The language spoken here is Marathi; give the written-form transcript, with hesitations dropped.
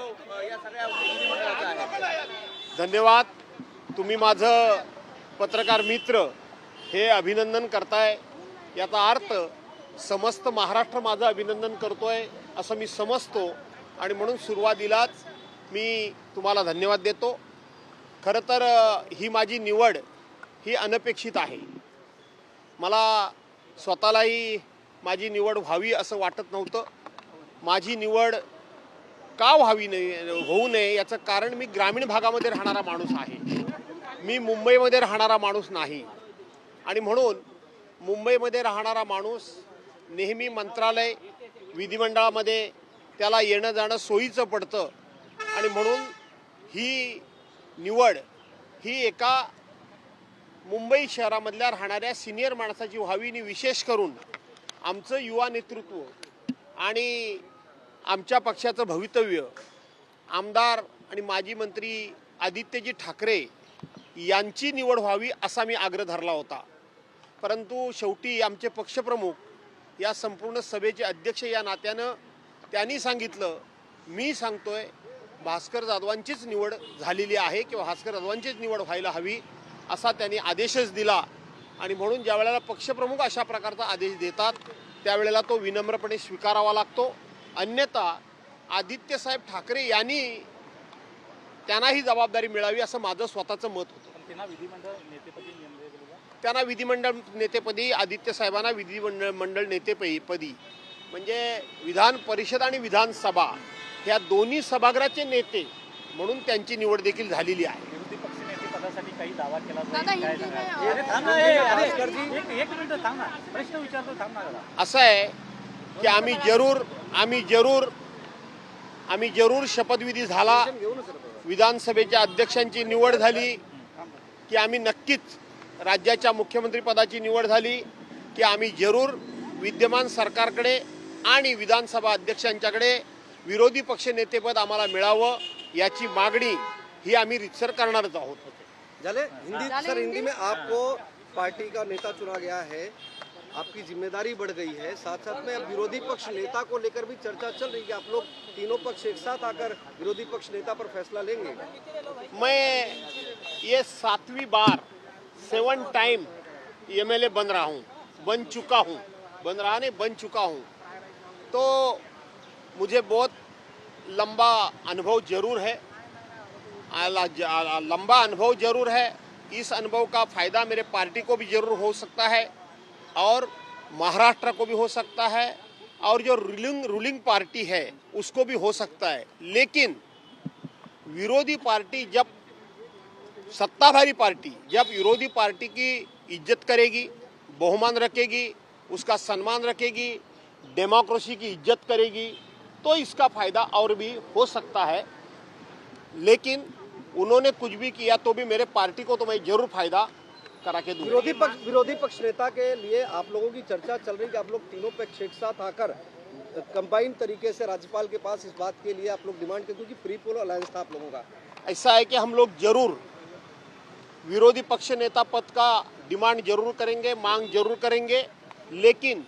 या सगळ्या विधिमंडळाचा आहे। धन्यवाद। तुम्ही माझं पत्रकार मित्र हे अभिनंदन करताय, याचा अर्थ समस्त महाराष्ट्र माझं अभिनंदन करतोय असं मी समजतो आणि म्हणून सुरुवातीलाच मी तुम्हाला धन्यवाद देतो। खरं तर ही माझी निवड ही अनपेक्षित आहे। मला स्वतःलाही माझी निवड व्हावी असं वाटत नव्हतं। माझी निवड का होऊ नये याचं कारण मी ग्रामीण भागामध्ये राहणारा माणूस आहे, मी मुंबईमध्ये राहणारा माणूस नाही। आणि म्हणून मुंबईमध्ये राहणारा माणूस नेहमी मंत्रालय विधिमंडळामध्ये त्याला येणं जाणं सोयीचं पडतं आणि म्हणून ही निवड ही एका मुंबई शहरामधल्या राहणाऱ्या सिनियर माणसाची व्हावी आणि विशेष करून आमचं युवा नेतृत्व आणि आमच्या पक्षाचं भवितव्य आमदार आणि माजी मंत्री आदित्यजी ठाकरे यांची निवड व्हावी असा मी आग्रह धरला होता। परंतु शेवटी आमचे पक्षप्रमुख या संपूर्ण सभेचे अध्यक्ष या नात्यानं त्यांनी सांगितलं, मी सांगतोय भास्कर जाधवांचीच निवड झालेली आहे किंवा भास्कर जाधवांचीच निवड व्हायला हवी असा त्यांनी आदेशच दिला। आणि म्हणून ज्या वेळेला पक्षप्रमुख अशा प्रकारचा आदेश देतात त्यावेळेला तो विनम्रपणे स्वीकारावा लागतो। अन्यथा आदित्यसाहेब ठाकरे यांनी त्यांना ही जबाबदारी मिळावी असं माझं स्वतःचं मत होतं। त्यांना विधिमंडळ नेतेपदी आदित्य साहेबांना विधिमंडळ नेतेपदी म्हणजे विधान परिषद आणि विधानसभा ह्या दोन्ही सभागृहाचे नेते म्हणून त्यांची निवड देखील झालेली आहे। विरोधी पक्षनेते पदासाठी काही दावा केला प्रश्न विचारतो, थांब ना। असं आहे की आम्ही जरूर शपथविधी झाला, विधानसभेच्या अध्यक्षांची निवड झाली की आम्ही नक्कीच राज्याच्या मुख्यमंत्री पदाची निवड झाली की आम्ही जरूर विद्यमान सरकारकडे आणि विधानसभा अध्यक्षांच्याकडे विरोधी पक्ष नेतेपद आम्हाला मिळावं याची मागणी ही आम्ही रितसर करणारच आहोत। हिंदी में आपको पार्टी का नेता चुना गया है, आपकी जिम्मेदारी बढ़ गई है, साथ साथ में अब विरोधी पक्ष नेता को लेकर भी चर्चा चल रही है। आप लोग तीनों पक्ष एक साथ आकर विरोधी पक्ष नेता पर फैसला लेंगे? मैं ये 7वीं बार 7 टाइम एमएलए बन चुका हूँ, तो मुझे बहुत लंबा अनुभव जरूर है। इस अनुभव का फ़ायदा मेरे पार्टी को भी जरूर हो सकता है और महाराष्ट्र को भी हो सकता है और जो रूलिंग पार्टी है उसको भी हो सकता है। लेकिन विरोधी पार्टी जब सत्ताधारी पार्टी जब विरोधी पार्टी की इज्जत करेगी, बहुमान रखेगी, उसका सम्मान रखेगी, डेमोक्रेसी की इज्जत करेगी, तो इसका फ़ायदा और भी हो सकता है। लेकिन उन्होंने कुछ भी किया तो भी मेरे पार्टी को तो मैं जरूर फ़ायदा करा के दूंगा। विरोधी पक्ष नेता के लिए आप लोगों की चर्चा चल रही है कि आप लोग तीनों पक्ष एक साथ आकर कंबाइंड तरीके से राज्यपाल के पास इस बात के लिए आप लोग डिमांड करते, क्योंकि प्री पोल अलायंस था आप लोगों का। ऐसा है कि हम लोग जरूर विरोधी पक्ष नेता पद का डिमांड जरूर करेंगे, मांग जरूर करेंगे, लेकिन